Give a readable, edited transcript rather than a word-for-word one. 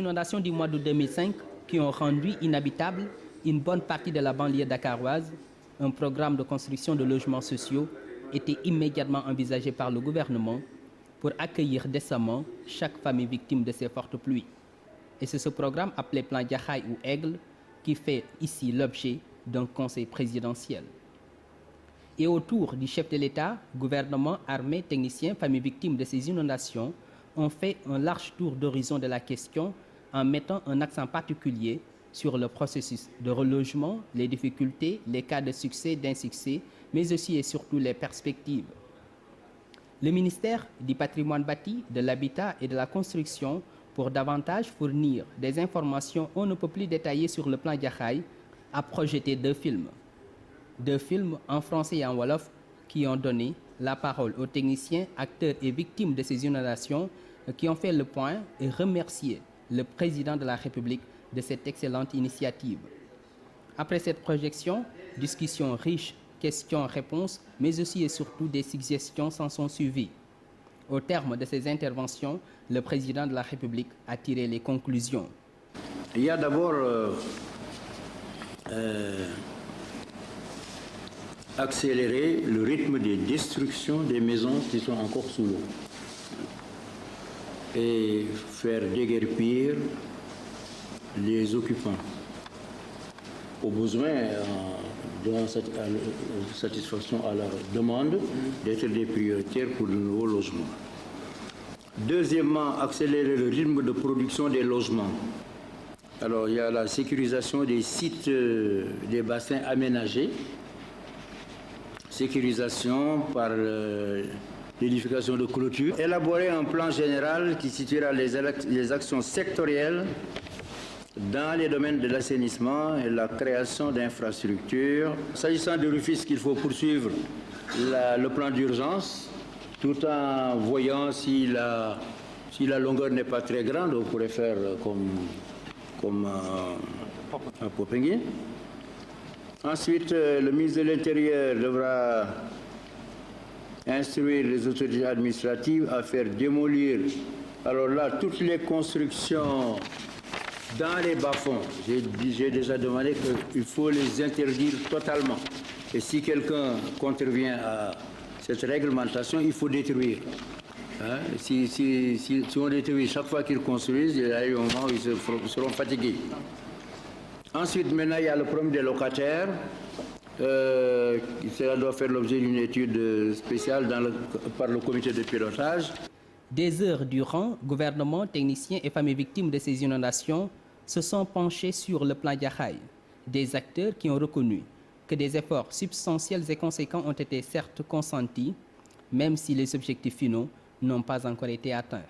inondations du mois de 2005 qui ont rendu inhabitable une bonne partie de la banlieue dakaroise, un programme de construction de logements sociaux était immédiatement envisagé par le gouvernement pour accueillir décemment chaque famille victime de ces fortes pluies. Et c'est ce programme appelé Plan Jaxaay ou Aigle qui fait ici l'objet d'un conseil présidentiel. Et autour du chef de l'État, gouvernement, armée, techniciens, familles victimes de ces inondations ont fait un large tour d'horizon de la question en mettant un accent particulier sur le processus de relogement, les difficultés, les cas de succès, d'insuccès, mais aussi et surtout les perspectives. Le ministère du patrimoine bâti, de l'habitat et de la construction, pour davantage fournir des informations on ne peut plus détaillées sur le plan Jaxaay, a projeté deux films en français et en wolof qui ont donné la parole aux techniciens, acteurs et victimes de ces inondations qui ont fait le point et remercié le président de la République de cette excellente initiative. Après cette projection, discussion riche, questions-réponses, mais aussi et surtout des suggestions s'en sont suivies. Au terme de ces interventions, le président de la République a tiré les conclusions. Il y a d'abord accélérer le rythme de destruction des maisons qui sont encore sous l'eau et faire déguerpir les occupants. Au besoin, donnant satisfaction à leur demande d'être des prioritaires pour de nouveaux logements. Deuxièmement, accélérer le rythme de production des logements. Alors, il y a la sécurisation des sites, des bassins aménagés, sécurisation par l'édification de clôtures, élaborer un plan général qui situera les actions sectorielles dans les domaines de l'assainissement et la création d'infrastructures. S'agissant de Rufisque, il faut poursuivre le plan d'urgence, tout en voyant si la longueur n'est pas très grande, on pourrait faire comme à Popenguine. Ensuite, le ministre de l'Intérieur devra instruire les autorités administratives à faire démolir, alors là, toutes les constructions dans les bas-fonds. J'ai déjà demandé qu'il faut les interdire totalement. Et si quelqu'un contrevient à cette réglementation, il faut détruire. Hein? Si on détruit chaque fois qu'ils construisent, il y a un moment où ils seront fatigués. Ensuite, maintenant, il y a le problème des locataires. Cela doit faire l'objet d'une étude spéciale par le comité de pilotage. Des heures durant, gouvernement, techniciens et familles victimes de ces inondations se sont penchés sur le plan Jaxaay. Des acteurs qui ont reconnu que des efforts substantiels et conséquents ont été certes consentis, même si les objectifs finaux n'ont pas encore été atteints.